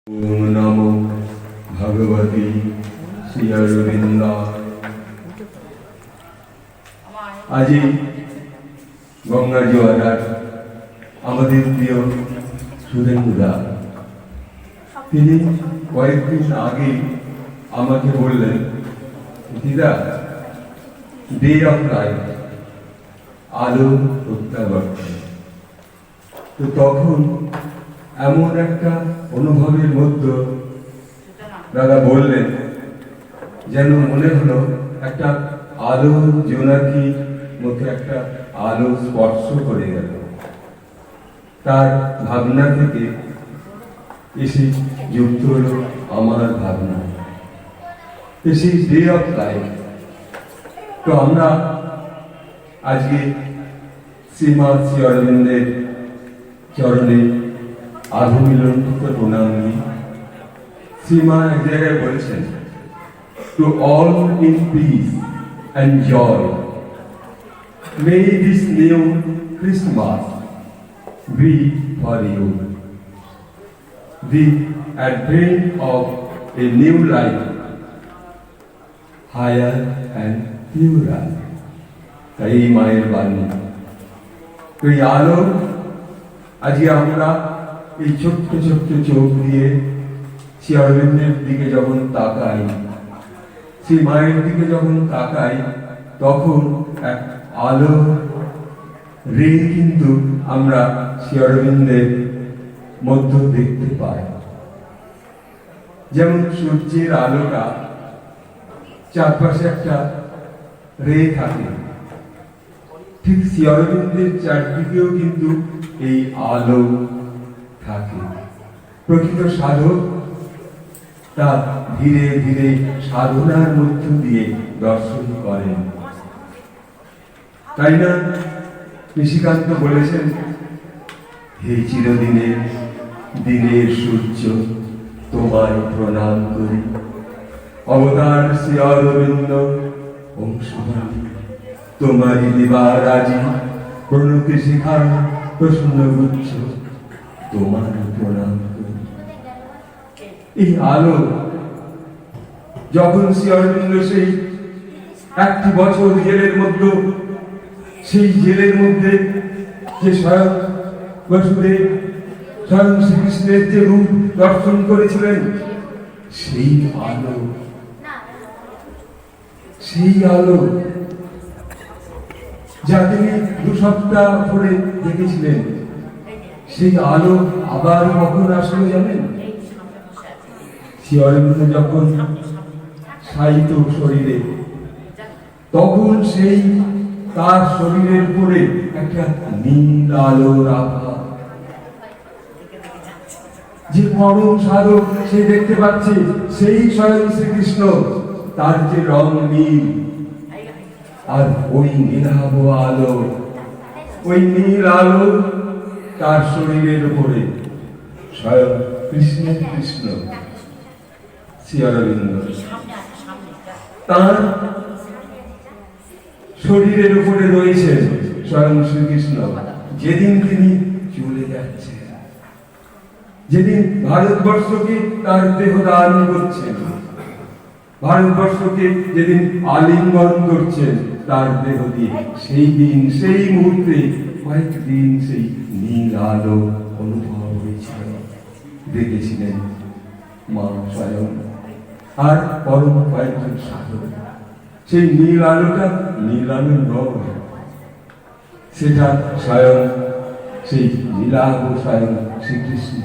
ওম নমো ভগবতে শ্রী অরবিন্দায়। আজি গঙ্গা জোয়ার আমাদের প্রিয় সুরেন্দুদা, তিনি কয়েকদিন আগে আমাকে বললেন, দিদা, ডে অফ লাইট, আলো প্রত্যাবর্তন। তো তখন এমন একটা অনুভবের মধ্যে দাদা বললেন, যেন মনে হলো একটা আলো জোনাকির মধ্যে একটা আলো স্পর্শ করে গেল। তার ভাবনা থেকে এসে যুক্ত হলো আমার ভাবনা, এসে ডে অফ লাইফ। তো আমরা আজকে শ্রীমৎ শ্রী অরবিন্দের চরণে আধুমিলন্বিত প্রণাম দিই। শ্রীমা এক জায়গায় বলছেন, to all in peace and joy, may this new Christmas be for you, the advent of a new life, higher and purer. এই মায়ের বাণী। এই আলো আজকে আমরা এই ছোট্ট ছোট্ট চোখ দিয়ে শ্রী অরবিন্দের দিকে যখন তাকাই, শ্রী মায়ের দিকে যখন তাকাই, তখন এক আলো রে কিন্তু আমরা শ্রী অরবিন্দের মধ্য দেখতে পাই। যেমন সূর্যের আলোটা চারপাশে একটা রে থাকে, ঠিক শ্রী অরবিন্দের চারদিকেও কিন্তু এই আলো থাকে। প্রকৃত সাধক তা ধীরে ধীরে সাধনার মধ্য দিয়ে দর্শন করেন, তাই না? নিশিকান্ত বলেছেন, হে চিরদিনের দিনের সূর্য, তোমায় প্রণাম করি। অবতার শ্রী অরবিন্দ অংশবাণী, তোমারই দিবার আজি প্রণতি শিখা প্রসন্ন গুচ্ছ, তোমার প্রণাম করি। এই আলো যখন শ্রী অরবিন্দ সেই একটি বছর জেলের মধ্যে, সেই জেলের মধ্যে যে স্বয়ং বসুদেব, স্বয়ং শ্রীকৃষ্ণের যে রূপ দর্শন করেছিলেন, সেই আলো, সেই আলো যা তিনি 2 সপ্তাহ ধরে দেখেছিলেন, সেই আলো আবার কখন আসলো জানেন? শ্রী অরবিন্দ যখন শায়িত শরীরে, তখন সেই তার শরীরের উপরে একটা নীল আলোর আভা। যে পরম সাধক সে দেখতে পাচ্ছে সেই স্বয়ং শ্রীকৃষ্ণ, তার যে রং নীল, আর ওই নীলাভ আলো, ওই নীল আলো তার শরীরের উপরে স্বয়ং কৃষ্ণের কৃষ্ণ শ্রী অরবিন্দ, তার শরীরের উপরে রয়েছেন স্বয়ং শ্রীকৃষ্ণ। যেদিন তিনি চলে যাচ্ছেন, যেদিন ভারতবর্ষকে তার দেহ দান করছেন, ভারতবর্ষকে যেদিন আলিঙ্গন করছেন তার দেহ দিয়ে, সেই দিন, সেই মুহূর্তে কয়েকদিন সেই নীল আলো অনুভব হয়েছিল, দেখেছিলেন মা স্বয়ং আর পরম কয়েকজন সাধক। সেই নীল আলোটা, নীল আলোর রং, সেটা স্বয়ং সেই নীলাভ স্বয়ং শ্রীকৃষ্ণ।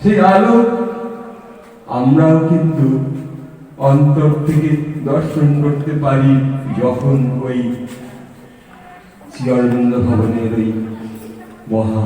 সেই আলো আমরাও কিন্তু অন্তর থেকে দর্শন করতে পারি, যখন ওই শ্রী অরবিন্দ ভবনের ওই মহা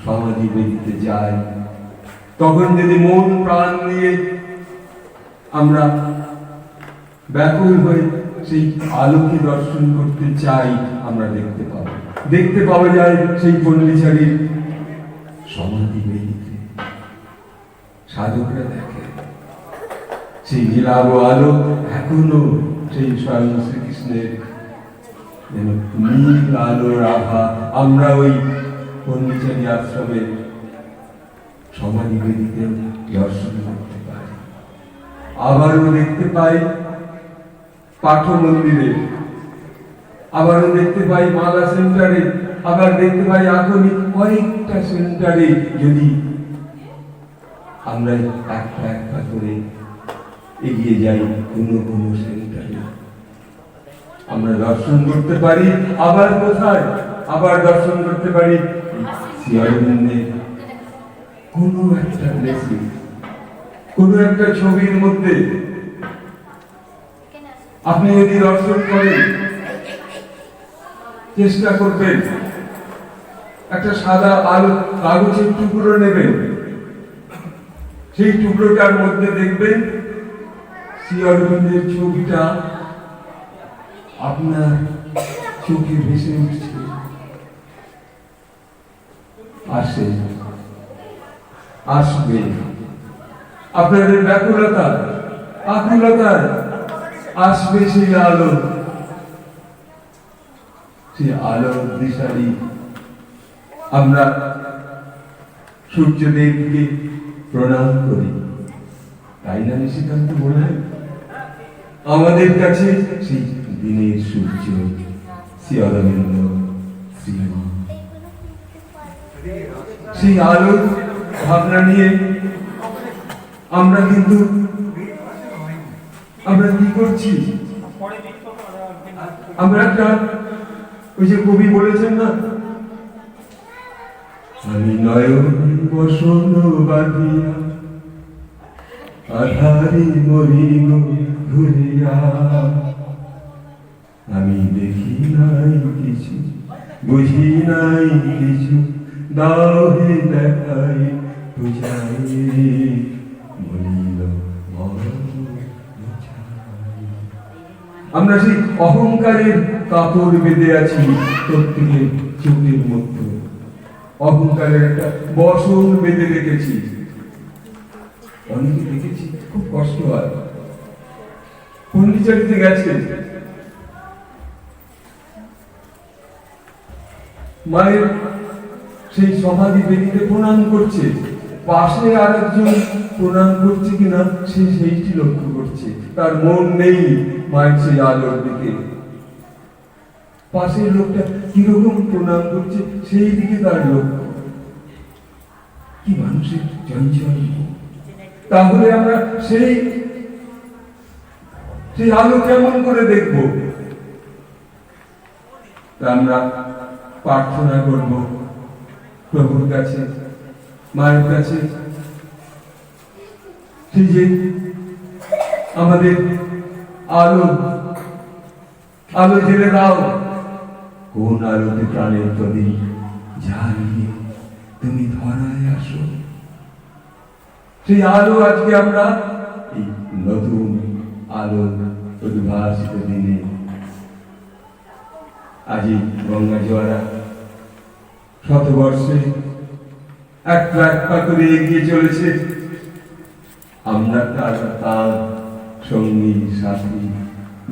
সমাধি বেদিতে যাই। তখন যদি মন প্রাণ দিয়ে আমরা ব্যাকুল হয়ে সেই আলোকে দর্শন করতে চাই, আমরা দেখতে পাওয়া যায় সেই পন্ডিচারীর সমাধি বেদিতে। সাধকরা দেখে সেই নীলাভ আলো এখনো সেই স্বয়ং শ্রীকৃষ্ণের নীল আলোর আভা আমরা ওই পন্ডিচারী আশ্রমে সমাধি বেদিতে দর্শন করতে পাই। আবারও দেখতে পাই পাঠ মন্দিরে, আবারও দেখতে পাই মালা সেন্টারে, আবার দেখতে পাই এখনই কয়েকটা সেন্টারে। যদি আমরা একটা একটা করে এগিয়ে যাই কোনো কোনো সেন্টারে, আমরা দর্শন করতে পারি। আবার কোথায়? আবার দর্শন করতে পারি শ্রী অরবিন্দের কোনো একটা প্লেসে, কোনো একটা ছবির মধ্যে। আপনি যদি দর্শন করেন, চেষ্টা করবেন একটা সাদা আলো কাগজের টুকরো নেবেন, সেই টুকরোটার মধ্যে দেখবেন শ্রী অরবিন্দের ছবিটা আপনার চোখে ভেসে উঠছে। আসবে আপনাদের ব্যাকুলতা আকুলতায় আসবে সেই আলো, সেই আলোর দিশারি। আমরা সূর্যদেবকে প্রণাম করি, তাই না নিশিকান্ত বললেন? আমাদের কাছে সেই দিনের সূর্য শ্রী অরবিন্দ, শ্রীমা, সেই আলোর ভাবনা নিয়ে আমরা কিন্তু আমরা কি করছি? আমরা একটা, ওই যে কবি বলেছেন না, আমি নয়ন বসন বাঁধিয়া আধারি মরিব ঘুরিয়া, আমি দেখি নাই কিছু, বুঝি নাই কিছু, দাও হে দেখাই বুঝাই, বলিল আমরা সেই অহংকারের কাপড় বেঁধে আছি প্রত্যেকের চোখের মধ্যে, অহংকারের একটা বসন বেঁধে রেখেছি। অনেকে দেখেছি খুব কষ্ট হয়, পন্ডিচারিতে গেছে, মায়ের সেই সমাধি বেদিতে প্রণাম করছে, পাশে আরেকজন প্রণাম করছে কিনা সে সেইটি লক্ষ্য করছে, তার মন নেই মায়ের সেই আলোর দিকে। পাশের লোকটা কিরকম প্রণাম করছে সেই দিকে তার লক্ষ্য। কি মানুষের চঞ্চল! তাহলে আমরা সেই আলো কেমন করে দেখব? আমরা প্রার্থনা করব প্রভুর কাছে, মায়ের কাছে, সেই যে আমাদের আলো আলো জেলে দাও, কোন আলোতে প্রাণের প্রদীপ জ্বালিয়ে তুমি ধরায় আসো। সেই আলো আজকে আমরা এই নতুন আলো উদ্ভাসিত দিনে, আজি গঙ্গা জোয়ারা শতবর্ষে একটা একটা করে এগিয়ে চলেছে। আমরা তার সঙ্গী সাথী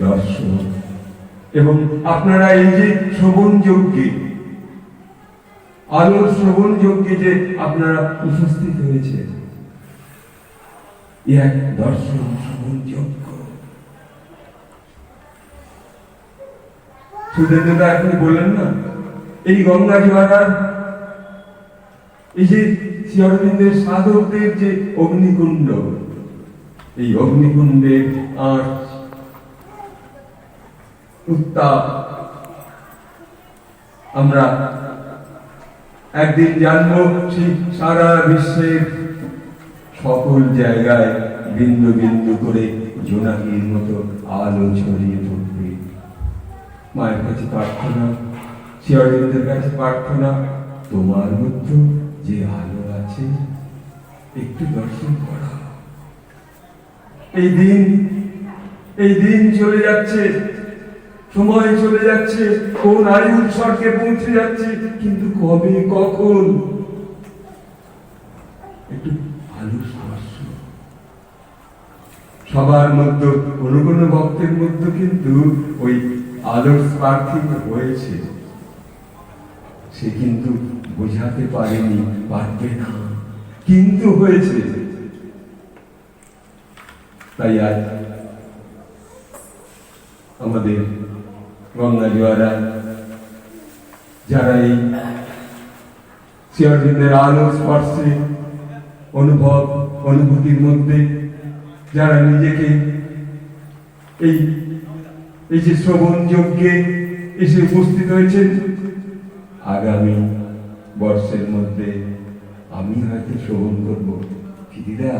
দর্শক, এবং আপনারা এই যে শ্রবণ যজ্ঞে, আলোর শ্রবণ যজ্ঞে যে আপনারা উপস্থিত হয়েছে, এক দর্শন শ্রবণ যজ্ঞ। সুধীন্দ্রদা আপনি বললেন না, এই গঙ্গা জোয়ারার, এই যে শ্রী অরবিন্দের সাধকদের যে অগ্নিকুণ্ড, এই অগ্নিকুণ্ডের আঁচ উত্তাপ আমরা একদিন জানবো সেই সারা বিশ্বের সকল জায়গায় বিন্দু বিন্দু করে জোনাকির মতো আলো ছড়িয়ে পড়বে। মায়ের কাছে প্রার্থনা, শ্রী অরবিন্দের কাছে প্রার্থনা, তোমার মধ্যে যে আলো আছে একটু দর্শন করা। এই দিন চলে যাচ্ছে, সময় চলে যাচ্ছে, কোন আয়ুর স্বর্গে পৌঁছে যাচ্ছে, কিন্তু কবে কখন একটু আলো স্পর্শ। সবার মধ্যে কোনো কোনো ভক্তের মধ্যে কিন্তু ওই আলোর স্পার্কিং হয়েছে, সে কিন্তু বোঝাতে পারেনি, পারবে না, কিন্তু হয়েছে। তাই আজ আমাদের গঙ্গা জোয়ারা যারা এই শ্রীঅরবিন্দের আলো স্পর্শে অনুভূতির মধ্যে যারা নিজেকে এই এই যে শ্রবণ যজ্ঞে এসে উপস্থিত হয়েছেন, আগামী বর্ষের মধ্যে আমি হয়তো শ্রবণ করব। দিদিরা,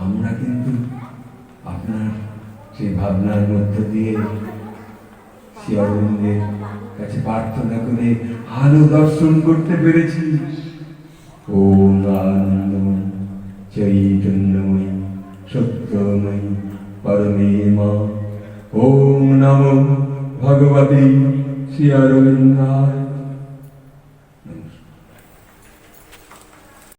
আমরা কিন্তু আপনার সেই ভাবনার মধ্য দিয়ে শ্রী অরবিন্দের কাছে প্রার্থনা করে আলো দর্শন করতে পেরেছি। ওম আনন্দময়ী চৈতন্যময়ী সত্যময়ী পরমে মা। ওম নমো ভগবতে শ্রী অরবিন্দায়।